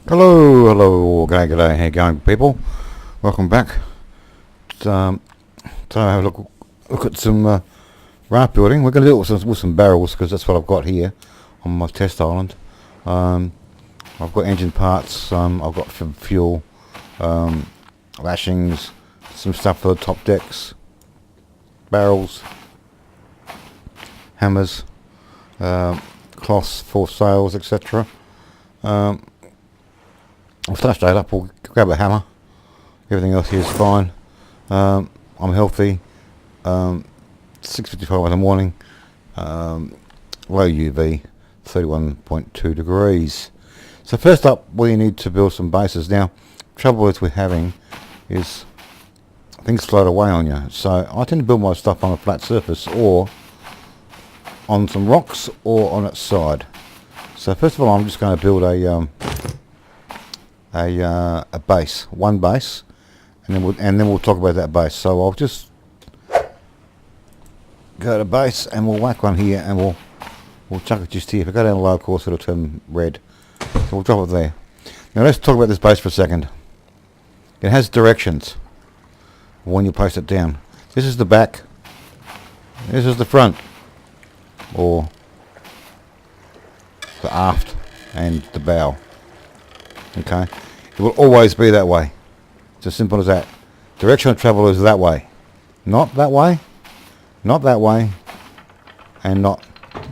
Hello, g'day, how you going, people? Welcome back. So I have a look at some raft building. We're going to do it with some barrels because that's what I've got here on my test island. I've got engine parts. I've got some fuel, lashings, some stuff for the top decks, barrels, hammers, cloths for sails, etc. I'll start straight up. We'll grab a hammer. Everything else here is fine. I'm healthy. 6:55 in the morning. Low UV, 31.2 degrees. So first up, we need to build some bases. Now, trouble is we're having is things float away on you. So I tend to build my stuff on a flat surface or on some rocks or on its side. So first of all, I'm just going to build a base, one base, and then we'll talk about that base. So I'll just go to base and we'll whack one here and we'll chuck it just here. If I go down low, of course it'll turn red. So we'll drop it there. Now let's talk about this base for a second. It has directions when you place it down. This is the back. This is the front, or the aft and the bow. Okay, it will always be that way. It's as simple as that. Direction of travel is that way, not that way, not that way, and not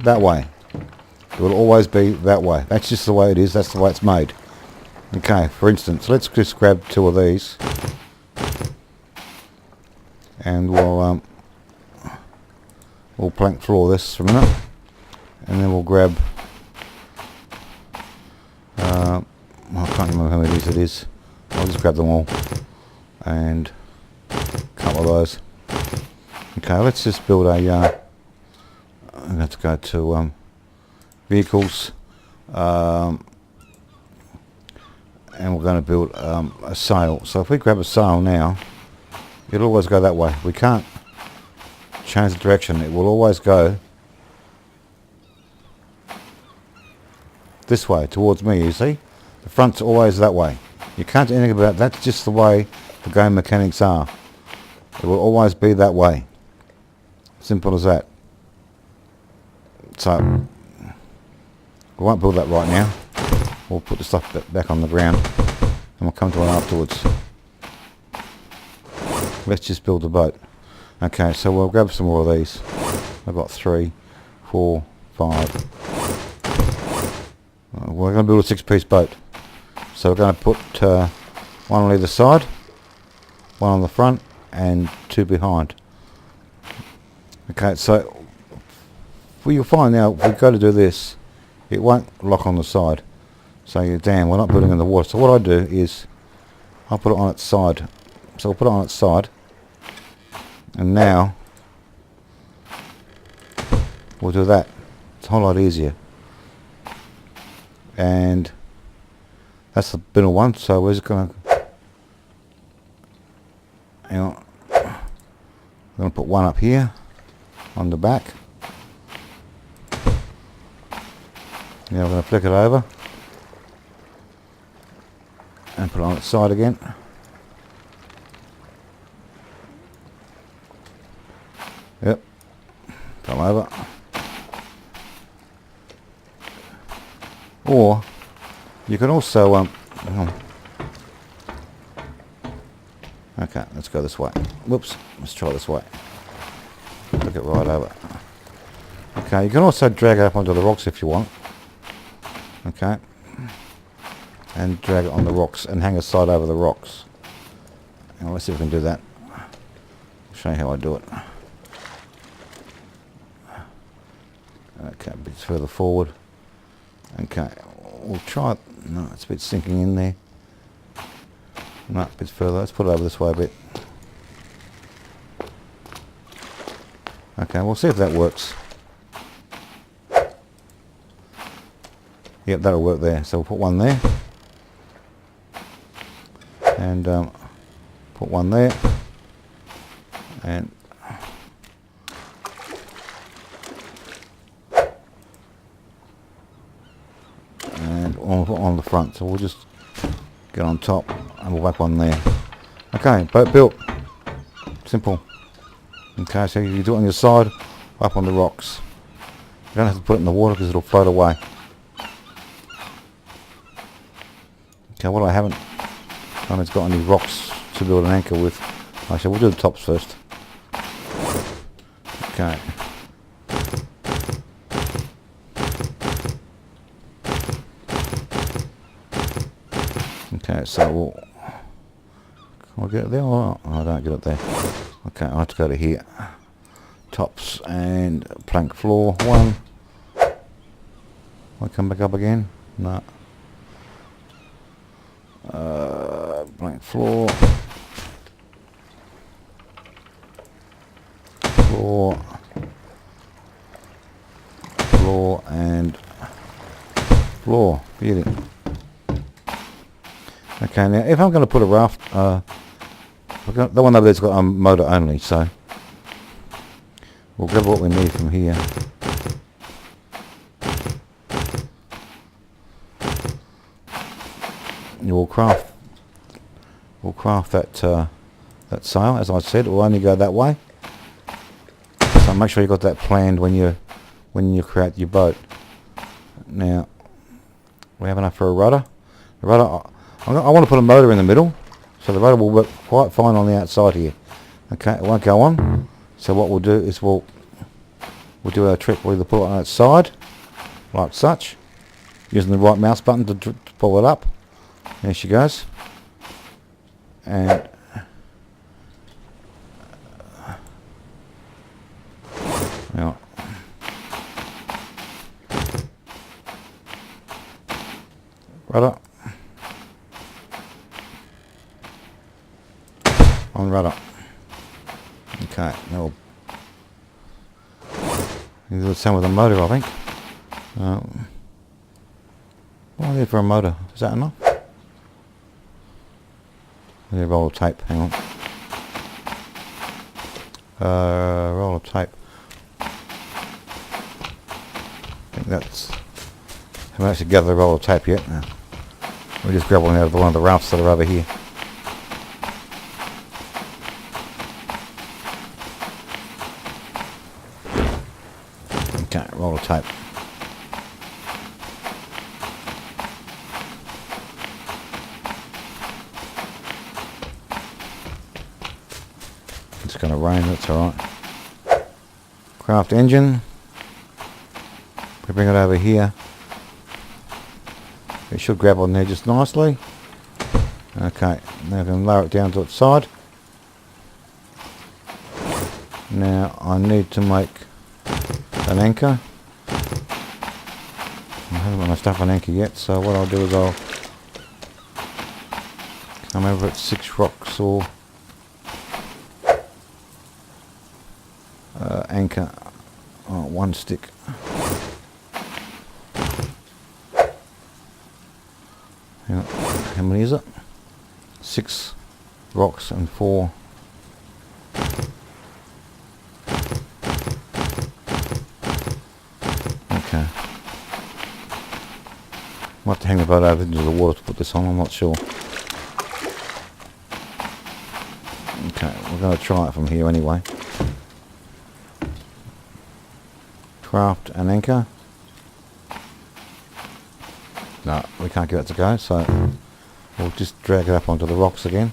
that way. It will always be that way. That's just the way it is. That's the way it's made. Okay, for instance, let's just grab two of these and we'll plank floor this for a minute, and then we'll grab I can't remember how many of these it is. I'll just grab them all and a couple of those. Okay, let's just build a let's go to vehicles, and we're going to build a sail. So if we grab a sail now, it'll always go that way. We can't change the direction. It will always go this way towards me, you see. The front's always that way. You can't do anything about it. That's just the way the game mechanics are. It will always be that way. Simple as that. So we won't build that right now. We'll put the stuff back on the ground and we'll come to it afterwards. Let's just build a boat. Okay, so we'll grab some more of these. I've got 3, 4, 5. We're going to build a 6-piece boat. So we're going to put one on either side, one on the front, and 2 behind. Okay, so you'll find now, if we go to do this, it won't lock on the side. So you're damn, we're not putting it in the water. So what I do is, I'll put it on its side. So we'll put it on its side, and now we'll do that. It's a whole lot easier. And that's the middle one, so we're just going to, hang on, we're going to put one up here on the back. Now we're going to flick it over and put it on its side again. Yep, fell over. Or you can also okay, let's go this way. Whoops, let's try this way. Look it right over. Okay, you can also drag it up onto the rocks if you want. Okay, and drag it on the rocks and hang a side over the rocks. Now let's see if we can do that. I'll show you how I do it. Okay, a bit further forward. Okay, we'll try it. No, it's a bit sinking in there. No, a bit further. Let's put it over this way a bit. Okay, we'll see if that works. Yep, that'll work there. So we'll put one there. And put one there. And on the front, so we'll just Get on top and we'll whack one there. Okay, boat built. Simple. Okay, so you do it on your side, up on the rocks. You don't have to put it in the water because it'll float away. Okay, what I haven't done is got any rocks to build an anchor with. Actually, we'll do the tops first. Okay. Okay, so we'll... Can I get it there or not? Oh, I don't get it there. Okay, I have to go to here. Tops and plank floor. One. I come back up again? No. Plank floor. Floor and floor. Beauty. Okay, now if I'm going to put a raft, the one over there's got a motor only, so we'll grab what we need from here. We'll craft that sail, as I said. It will only go that way. So make sure you got that planned when you create your boat. Now we have enough for a rudder. The rudder, I want to put a motor in the middle, so the rudder will work quite fine on the outside here. Okay, it won't go on. So what we'll do is we'll do our trick. We'll either pull it on its side, like such, using the right mouse button to pull it up. There she goes. And now rudder on rudder. Okay, now we'll do the same with the motor, I think. What do I need for a motor? Is that enough? I need a roll of tape, hang on. Roll of tape. I think that's... I haven't actually gathered a roll of tape yet. No. We'll just grab one out of one of the rafts that are over here. Okay, roll of tape. It's going to rain, that's alright. Craft engine. We bring it over here. It should grab on there just nicely. Okay, now I can lower it down to its side. Now I need to make an anchor. I haven't got my stuff on anchor yet, so what I'll do is I'll come over at 6 rocks or anchor. Oh, 1 stick. How many is it? 6 rocks and 4. Okay. Might have to hang the boat over into the water to put this on, I'm not sure. Okay, we're going to try it from here anyway. Craft an anchor. No, we can't get it to go, so we'll just drag it up onto the rocks again.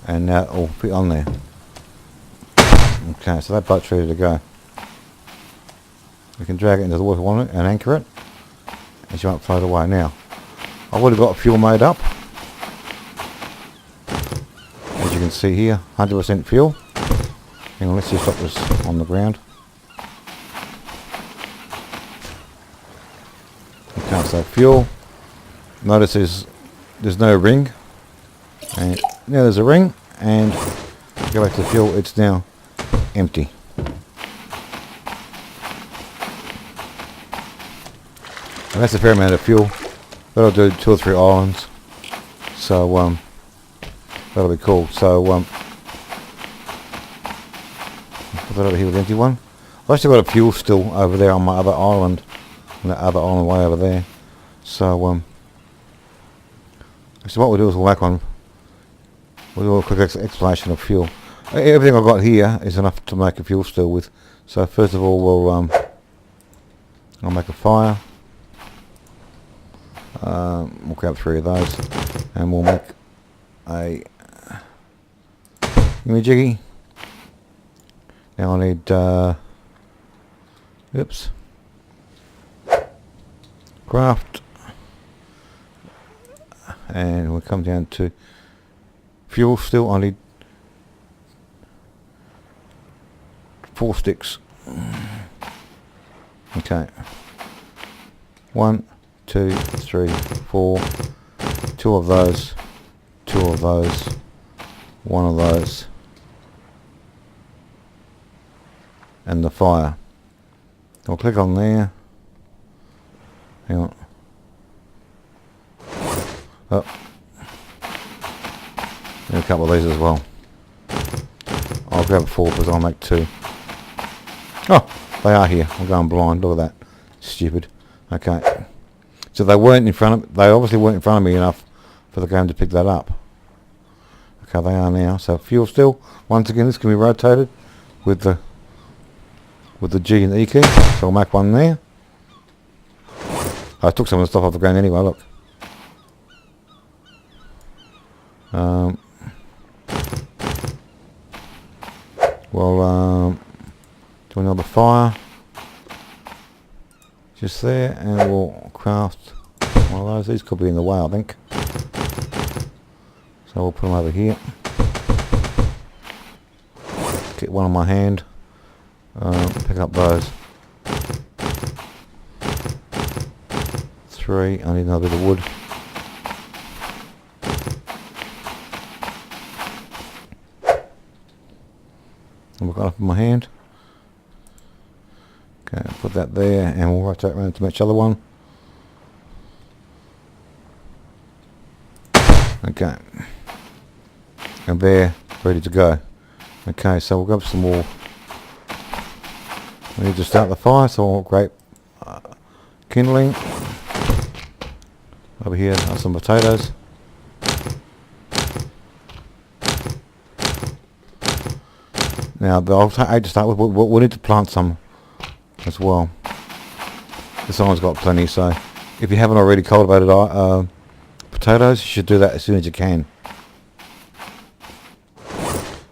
And now it'll fit on there. Okay, so that boat's ready to go. We can drag it into the water and anchor it, and she won't float away. Now, I've already got fuel made up. As you can see here, 100% fuel. Hang on, let's just stop this on the ground. Okay, so fuel. Notice there's no ring. And now there's a ring, and go back to the fuel, it's now empty. And that's a fair amount of fuel. That'll do 2 or 3 islands. So that'll be cool. So put that over here with the empty one. I've actually got a fuel still over there on my other island. And that other island way over there. So what we'll do is we'll do a quick explanation of fuel. Everything I've got here is enough to make a fuel still with. So first of all, I'll make a fire. We'll grab 3 of those, and we'll make a jiggy. Now I need craft, and we'll come down to fuel still. I need 4 sticks. Okay, 1, 2, 3, 4, 2 of those, 2 of those, 1 of those, and the fire. I'll click on there. Hang on. Oh, and a couple of these as well. I'll grab 4 because I'll make 2. Oh, they are here. I'm going blind. Look at that. Stupid. Okay. So they weren't in front of. They obviously weren't in front of me enough for the game to pick that up. Okay, they are now. So fuel still. Once again, this can be rotated with the G and the E key. So I'll make one there. I took some of the stuff off the ground anyway. Look. Do another fire just there, and we'll craft one of those. These could be in the way, I think, so we'll put them over here. Get one on my hand, pick up those 3. I need another bit of wood. And we've got up in my hand. Okay, put that there, and we'll rotate around to match the other one. Okay, and they're ready to go. Okay, so we'll grab some more. We need to start the fire, so we'll grab kindling. Over here are some potatoes. Now, I'll to start with. We'll need to plant some as well. This one's got plenty, so if you haven't already cultivated potatoes, you should do that as soon as you can.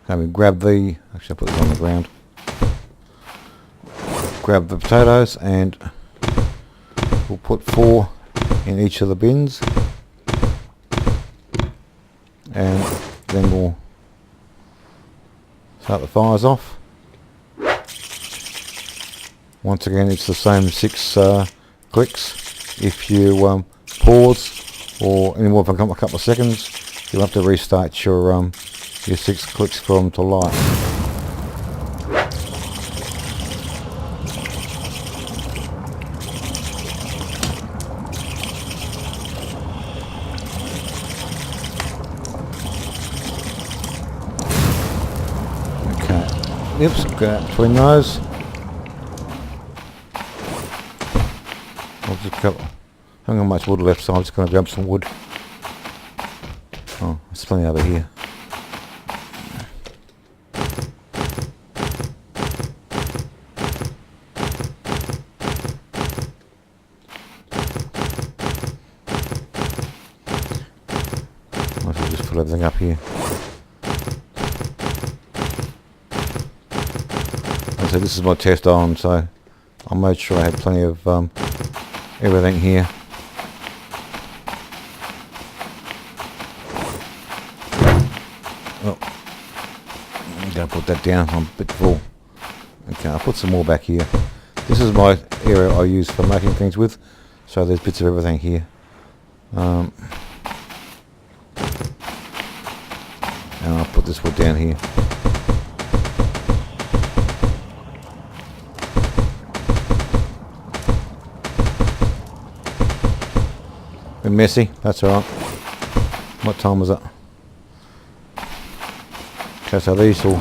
Okay, we grab the. Actually, I'll put this on the ground. Grab the potatoes, and we'll put 4 in each of the bins, and then we'll start the fires off. Once again, it's the same 6 clicks. If you pause or any more than a couple of seconds, you'll have to restart your 6 clicks for them to light. Okay. Oops, go between those. I haven't got much wood left, so I'm just going to grab some wood. Oh, there's plenty over here. Might as well just fill everything up here. So this is my test on, so I made sure I had plenty of everything here. Oh, I'm going to put that down. I'm a bit full. Okay, I'll put some more back here. This is my area I use for making things with, so there's bits of everything here. And I'll put this wood down here. Bit messy, that's alright. What time was it? Okay, so these will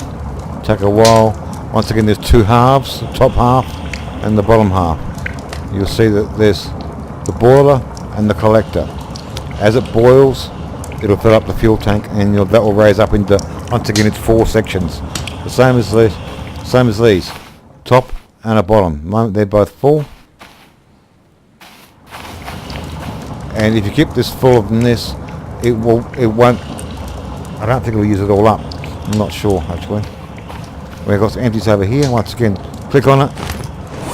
take a while. Once again, there's 2 halves, the top half and the bottom half. You'll see that there's the boiler and the collector. As it boils, it'll fill up the fuel tank, and that will raise up into, once again, it's 4 sections. The same as these, top and a bottom. The moment they're both full. And if you keep this full of this, it won't, I don't think it'll use it all up. I'm not sure actually. We've got some empties over here. Once again, click on it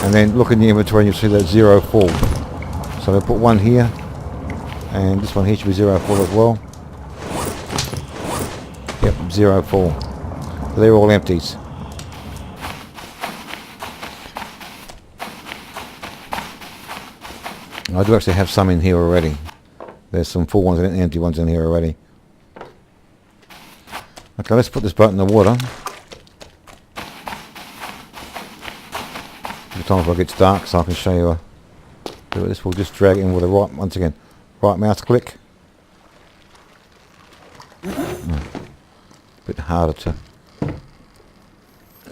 and then look in the inventory and you'll see that 0 full. So we'll put one here, and this one here should be 0 full as well. Yep, 0 full. So they're all empties. I do actually have some in here already. There's some full ones and empty ones in here already. Okay, let's put this boat in the water. Every time before it gets dark, so I can show you. This will just drag it in with a once again, right mouse click. Bit harder to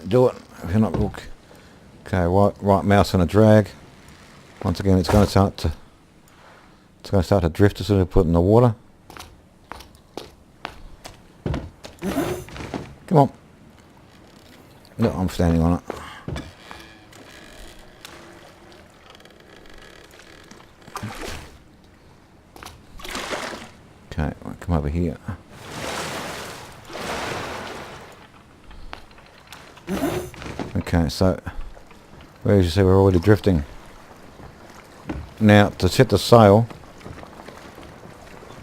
do it if you're not look. Okay, right mouse and a drag. Once again, it's going to start to drift as soon as we put it in the water. Come on. No, I'm standing on it. Okay, I'll come over here. Okay, so as you see, we're already drifting. Now, to set the sail,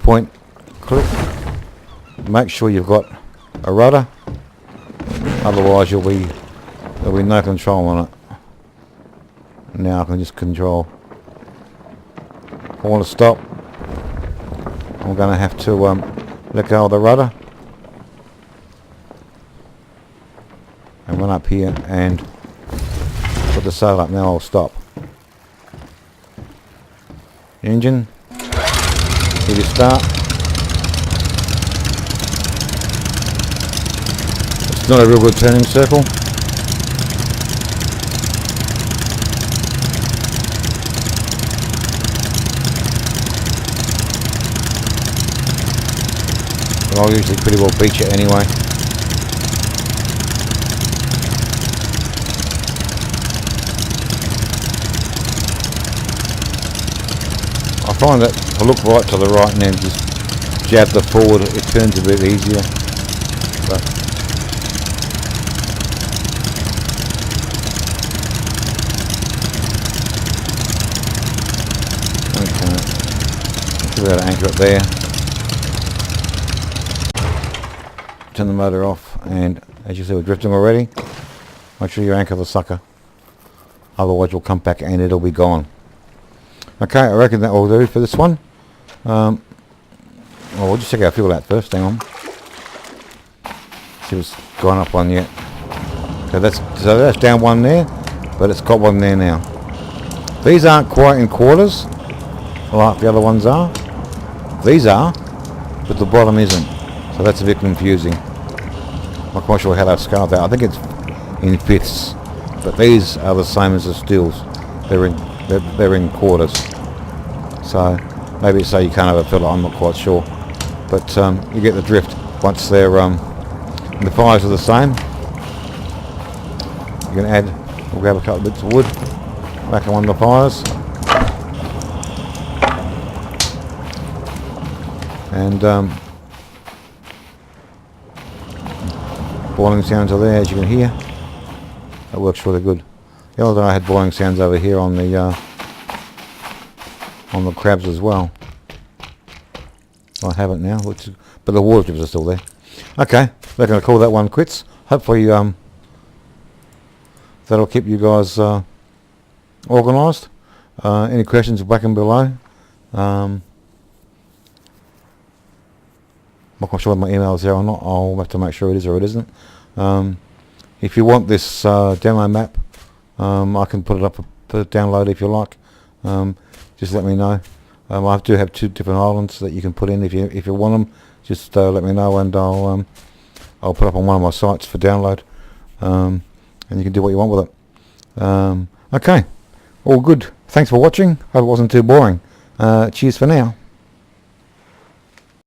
point, click, make sure you've got a rudder, otherwise there'll be no control on it. Now I can just control. If I want to stop, I'm going to have to let go of the rudder and run up here and put the sail up. Now I'll stop. Engine, here you start. It's not a real good turning circle. But I'll usually pretty well beach it anyway. I find that if I look right to the right and then just jab the forward, it turns a bit easier. But okay, should be able to anchor it there. Turn the motor off, and as you see, we're drifting already. Make sure you anchor the sucker, otherwise you'll come back and it'll be gone. Okay, I reckon that will do for this one. Well, we'll just check our fuel out first. Hang on. See if it's gone up one yet. Okay, so that's down one there, but it's got one there now. These aren't quite in quarters like the other ones are. These are, but the bottom isn't. So that's a bit confusing. I'm not quite sure how they've scaled that. I think it's in fifths, but these are the same as the steels. They're in quarters. So maybe it's so you can't overfill it, I'm not quite sure. But you get the drift once they're the fires are the same. You can add, we'll grab a couple of bits of wood, whack them on the fires. And boiling sounds are there, as you can hear. That works really good. The other day I had boiling sounds over here on the crabs as well. I haven't now, but the water drips are still there. Okay, we're going to call that one quits. Hopefully that'll keep you guys organised. Any questions, whack them below. I'm not quite sure whether my email is there or not. I'll have to make sure it is or it isn't. If you want this demo map, I can put it up for download if you like. Just let me know. I do have 2 different islands that you can put in if you want them. Just let me know, and I'll put up on one of my sites for download, and you can do what you want with it. Okay, all good. Thanks for watching. Hope it wasn't too boring. Cheers for now.